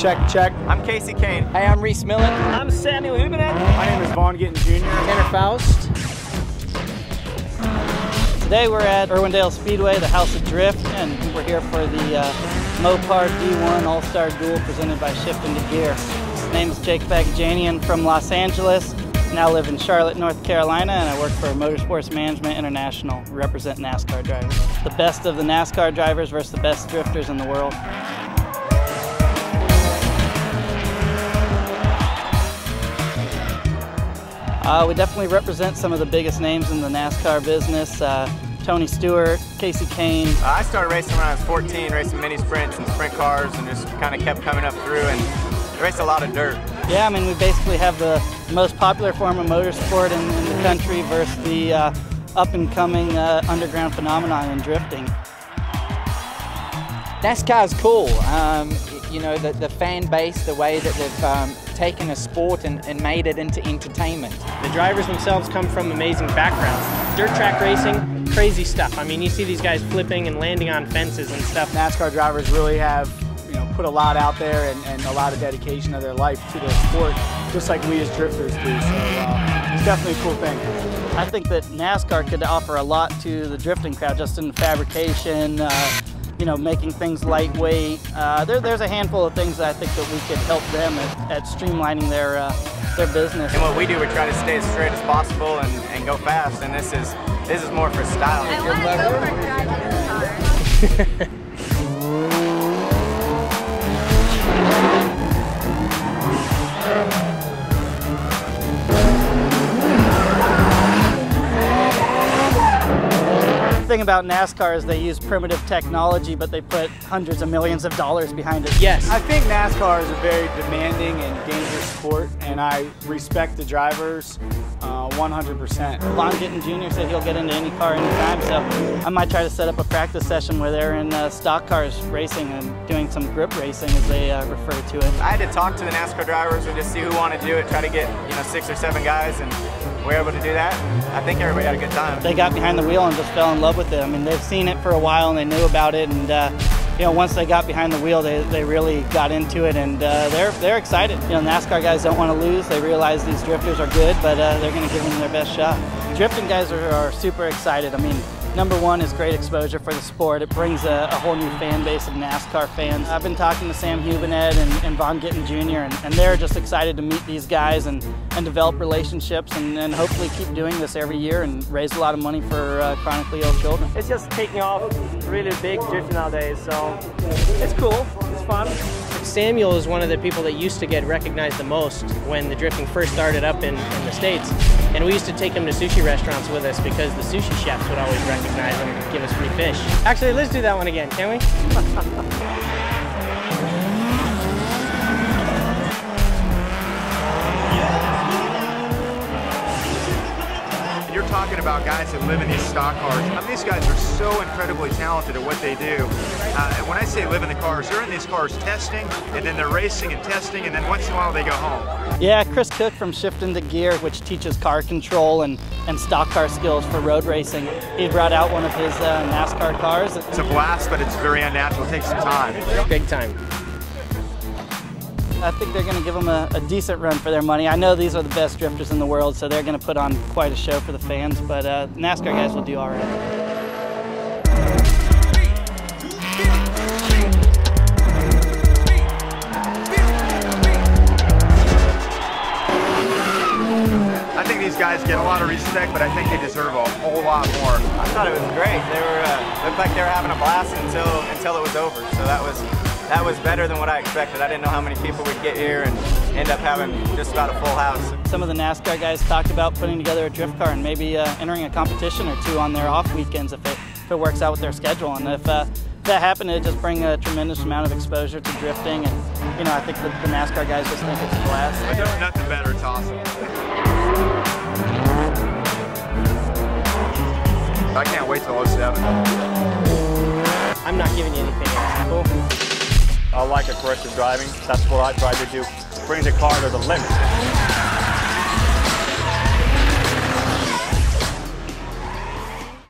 check, check. I'm Kasey Kahne. Hey, I'm Rhys Millen. I'm Samuel Irwindale. My name is Gittin Jr. Foust. Today we're at Irwindale Speedway, the House of Drift, and we're here for the Mopar D1 All-Star Duel presented by Shift Into Gear. My name is Jake Bagajanian from Los Angeles. Now live in Charlotte, North Carolina, and I work for Motorsports Management International, represent NASCAR drivers. The best of the NASCAR drivers versus the best drifters in the world. We definitely represent some of the biggest names in the NASCAR business. Tony Stewart, Kasey Kahne. I started racing when I was 14, racing mini sprints and sprint cars, and just kind of kept coming up through and raced a lot of dirt. Yeah, I mean, we basically have the most popular form of motorsport in the country versus the up-and-coming underground phenomenon in drifting. NASCAR's cool. You know, the fan base, the way that they've taken a sport and made it into entertainment. The drivers themselves come from amazing backgrounds. Dirt track racing, crazy stuff. I mean, you see these guys flipping and landing on fences and stuff. NASCAR drivers really have, put a lot out there and a lot of dedication of their life to their sport, just like we as drifters do. So it's definitely a cool thing. I think that NASCAR could offer a lot to the drifting crowd, just in fabrication, making things lightweight. There's a handful of things that I think that we could help them at streamlining their business. And what we do, we try to stay as straight as possible and go fast. And this is more for style. I want to go for driving the car. The thing about NASCAR is they use primitive technology, but they put hundreds of millions of dollars behind it. Yes. I think NASCAR is a very demanding and dangerous sport, and I respect the drivers 100%. Gittin Jr. said he'll get into any car anytime, so I might try to set up a practice session where they're in stock cars racing and doing some grip racing, as they refer to it. I had to talk to the NASCAR drivers and just see who wanted to do it, try to get 6 or 7 guys, and we were able to do that. I think everybody had a good time. They got behind the wheel and just fell in love with it. I mean, they've seen it for a while and they knew about it, and once they got behind the wheel, they really got into it, and they're excited. NASCAR guys don't want to lose. They realize these drifters are good, but they're going to give them their best shot. Drifting guys are super excited. I mean, number one is great exposure for the sport. It brings a whole new fan base of NASCAR fans. I've been talking to Sam Hubenet and Gittin Jr. and they're just excited to meet these guys and develop relationships and hopefully keep doing this every year and raise a lot of money for chronically ill children. It's just taking off really big drifting nowadays, so it's cool, it's fun. Samuel is one of the people that used to get recognized the most when the drifting first started up in the States. And we used to take him to sushi restaurants with us because the sushi chefs would always recognize him and give us free fish. Actually, let's do that one again, can we? You're talking about guys that live in these stock cars. I mean, these guys are so incredibly talented at what they do. And when I say live in the cars, they're in these cars testing, and then they're racing and testing, and then once in a while they go home. Yeah, Chris Cook from Shift Into Gear, which teaches car control and stock car skills for road racing. He brought out one of his NASCAR cars. It's a blast, but it's very unnatural. It takes some time. Big time. I think they're going to give them a decent run for their money. I know these are the best drifters in the world, so they're going to put on quite a show for the fans, but NASCAR guys will do all right. I think these guys get a lot of respect, but I think they deserve a whole lot more. I thought it was great. They looked like they were having a blast until it was over. So that was better than what I expected. I didn't know how many people would get here and end up having just about a full house. Some of the NASCAR guys talked about putting together a drift car and maybe entering a competition or two on their off weekends if it works out with their schedule. And if that happened, it'd just bring a tremendous amount of exposure to drifting. And I think the NASCAR guys just think it's a blast. But there's nothing better. It's awesome. I can't wait till 07. I'm not giving you anything else. Cool. I like aggressive driving. That's what I try to do. Bring the car to the limit.